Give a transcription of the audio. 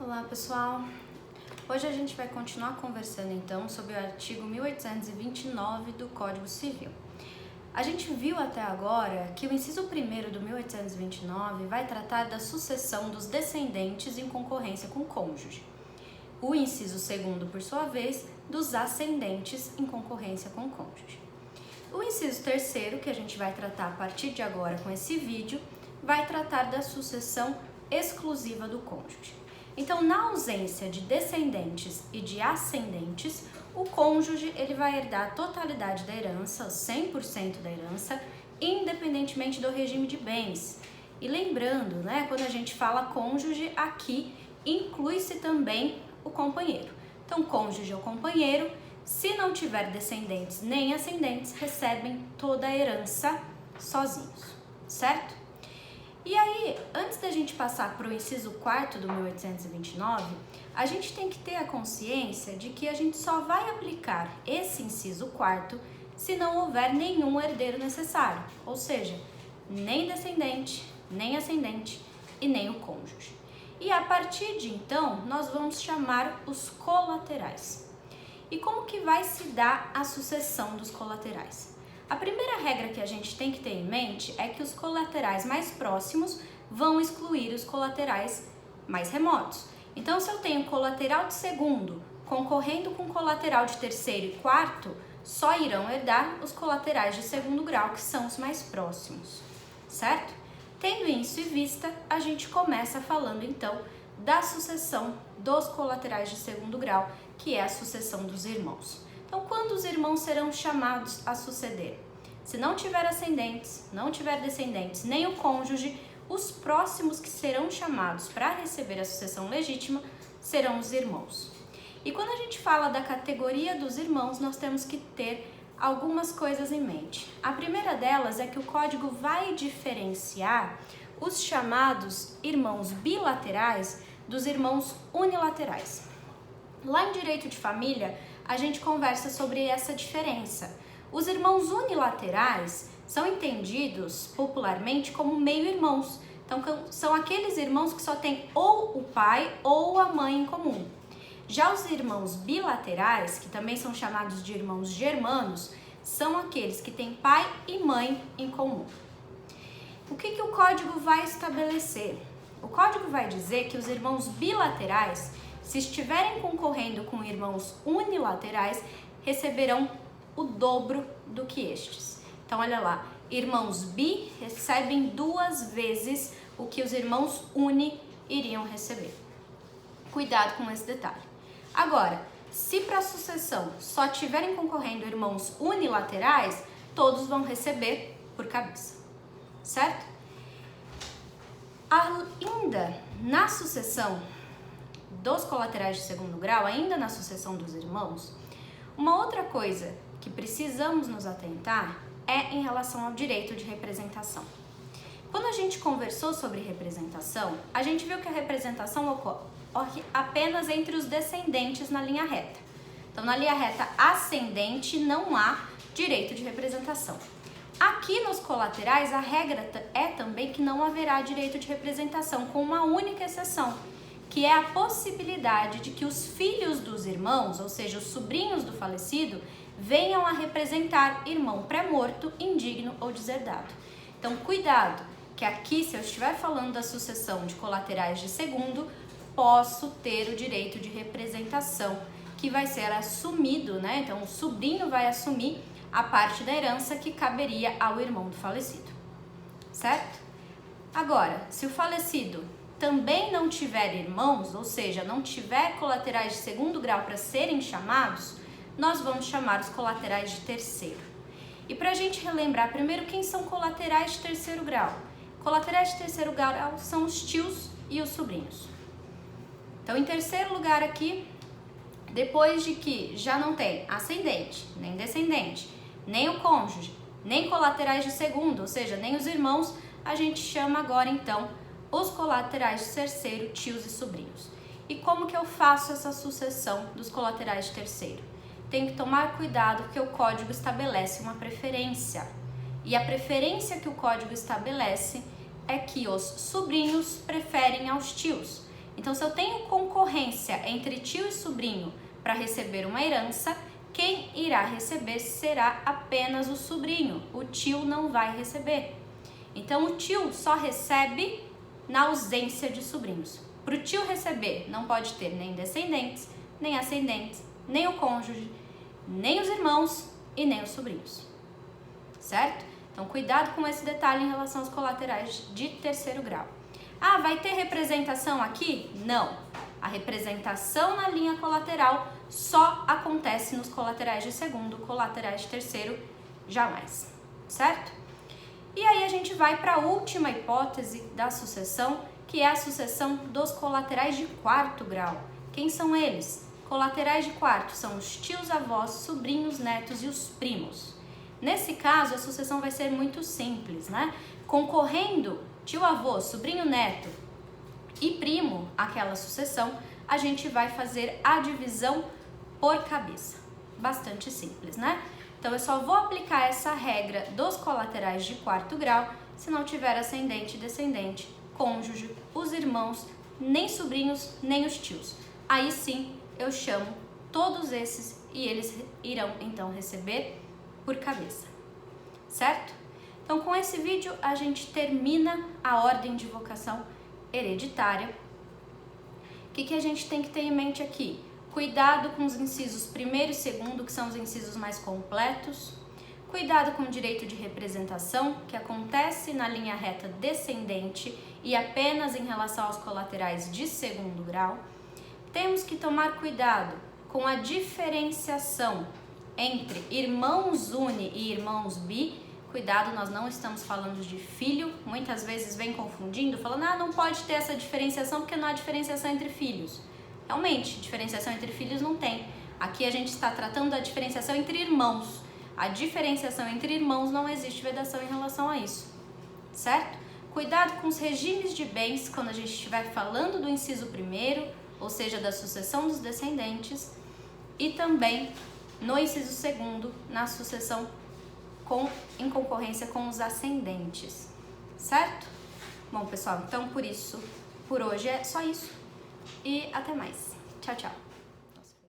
Olá pessoal, hoje a gente vai continuar conversando então sobre o artigo 1829 do Código Civil. A gente viu até agora que o inciso 1º do 1829 vai tratar da sucessão dos descendentes em concorrência com o cônjuge. O inciso 2º, por sua vez, dos ascendentes em concorrência com o cônjuge. O inciso 3º, que a gente vai tratar a partir de agora com esse vídeo, vai tratar da sucessão exclusiva do cônjuge. Então, na ausência de descendentes e de ascendentes, o cônjuge ele vai herdar a totalidade da herança, 100% da herança, independentemente do regime de bens. E lembrando, né, quando a gente fala cônjuge, aqui inclui-se também o companheiro. Então, cônjuge ou companheiro, se não tiver descendentes nem ascendentes, recebem toda a herança sozinhos, certo? E aí, antes da gente passar para o inciso 4º do 1829, a gente tem que ter a consciência de que a gente só vai aplicar esse inciso 4º se não houver nenhum herdeiro necessário, ou seja, nem descendente, nem ascendente e nem o cônjuge. E a partir de então, nós vamos chamar os colaterais. E como que vai se dar a sucessão dos colaterais? A primeira regra que a gente tem que ter em mente é que os colaterais mais próximos vão excluir os colaterais mais remotos. Então, se eu tenho colateral de segundo concorrendo com colateral de terceiro e quarto, só irão herdar os colaterais de segundo grau, que são os mais próximos, certo? Tendo isso em vista, a gente começa falando então da sucessão dos colaterais de segundo grau, que é a sucessão dos irmãos. Então, quando os irmãos serão chamados a suceder? Se não tiver ascendentes, não tiver descendentes, nem o cônjuge, os próximos que serão chamados para receber a sucessão legítima serão os irmãos. E quando a gente fala da categoria dos irmãos, nós temos que ter algumas coisas em mente. A primeira delas é que o código vai diferenciar os chamados irmãos bilaterais dos irmãos unilaterais. Lá em direito de família, a gente conversa sobre essa diferença. Os irmãos unilaterais são entendidos popularmente como meio-irmãos. Então, são aqueles irmãos que só têm ou o pai ou a mãe em comum. Já os irmãos bilaterais, que também são chamados de irmãos germanos, são aqueles que têm pai e mãe em comum. O que o código vai estabelecer? O código vai dizer que os irmãos bilaterais, se estiverem concorrendo com irmãos unilaterais, receberão o dobro do que estes. Então, olha lá, irmãos bi recebem 2 vezes o que os irmãos uni iriam receber. Cuidado com esse detalhe. Agora, se para a sucessão só estiverem concorrendo irmãos unilaterais, todos vão receber por cabeça, certo? Ainda na sucessão dos colaterais de segundo grau, ainda na sucessão dos irmãos, uma outra coisa que precisamos nos atentar é em relação ao direito de representação. Quando a gente conversou sobre representação, a gente viu que a representação ocorre apenas entre os descendentes na linha reta. Então, na linha reta ascendente não há direito de representação. Aqui nos colaterais, a regra é também que não haverá direito de representação, com uma única exceção, que é a possibilidade de que os filhos dos irmãos, ou seja, os sobrinhos do falecido, venham a representar irmão pré-morto, indigno ou deserdado. Então, cuidado, que aqui, se eu estiver falando da sucessão de colaterais de segundo, posso ter o direito de representação, que vai ser assumido, né? Então, o sobrinho vai assumir a parte da herança que caberia ao irmão do falecido, certo? Agora, se o falecido também não tiver irmãos, ou seja, não tiver colaterais de segundo grau para serem chamados, nós vamos chamar os colaterais de terceiro. E para a gente relembrar primeiro quem são colaterais de terceiro grau. Colaterais de terceiro grau são os tios e os sobrinhos. Então, em terceiro lugar aqui, depois de que já não tem ascendente, nem descendente, nem o cônjuge, nem colaterais de segundo, ou seja, nem os irmãos, a gente chama agora então os colaterais de terceiro, tios e sobrinhos. E como que eu faço essa sucessão dos colaterais de terceiro? Tem que tomar cuidado porque o código estabelece uma preferência. E a preferência que o código estabelece é que os sobrinhos preferem aos tios. Então, se eu tenho concorrência entre tio e sobrinho para receber uma herança, quem irá receber será apenas o sobrinho, o tio não vai receber. Então, o tio só recebe na ausência de sobrinhos. Para o tio receber, não pode ter nem descendentes, nem ascendentes, nem o cônjuge, nem os irmãos e nem os sobrinhos, certo? Então, cuidado com esse detalhe em relação aos colaterais de terceiro grau. Ah, vai ter representação aqui? Não. A representação na linha colateral só acontece nos colaterais de segundo, colaterais de terceiro, jamais, certo? E aí a gente vai para a última hipótese da sucessão, que é a sucessão dos colaterais de quarto grau. Quem são eles? Colaterais de quarto são os tios, avós, sobrinhos, netos e os primos. Nesse caso, a sucessão vai ser muito simples, né? Concorrendo tio, avô, sobrinho, neto e primo àquela sucessão, a gente vai fazer a divisão por cabeça. Bastante simples, né? Então, eu só vou aplicar essa regra dos colaterais de quarto grau se não tiver ascendente, descendente, cônjuge, os irmãos, nem sobrinhos, nem os tios. Aí sim, eu chamo todos esses e eles irão, então, receber por cabeça, certo? Então, com esse vídeo, a gente termina a ordem de vocação hereditária. O que a gente tem que ter em mente aqui? Cuidado com os incisos primeiro e segundo, que são os incisos mais completos. Cuidado com o direito de representação, que acontece na linha reta descendente e apenas em relação aos colaterais de segundo grau. Temos que tomar cuidado com a diferenciação entre irmãos uni e irmãos bi. Cuidado, nós não estamos falando de filho, muitas vezes vem confundindo, falando, não pode ter essa diferenciação porque não há diferenciação entre filhos. Realmente, diferenciação entre filhos não tem. Aqui a gente está tratando da diferenciação entre irmãos. A diferenciação entre irmãos não existe vedação em relação a isso, certo? Cuidado com os regimes de bens quando a gente estiver falando do inciso primeiro, ou seja, da sucessão dos descendentes, e também no inciso segundo, na sucessão em concorrência com os ascendentes, certo? Bom, pessoal, então por hoje é só isso e até mais. Tchau, tchau.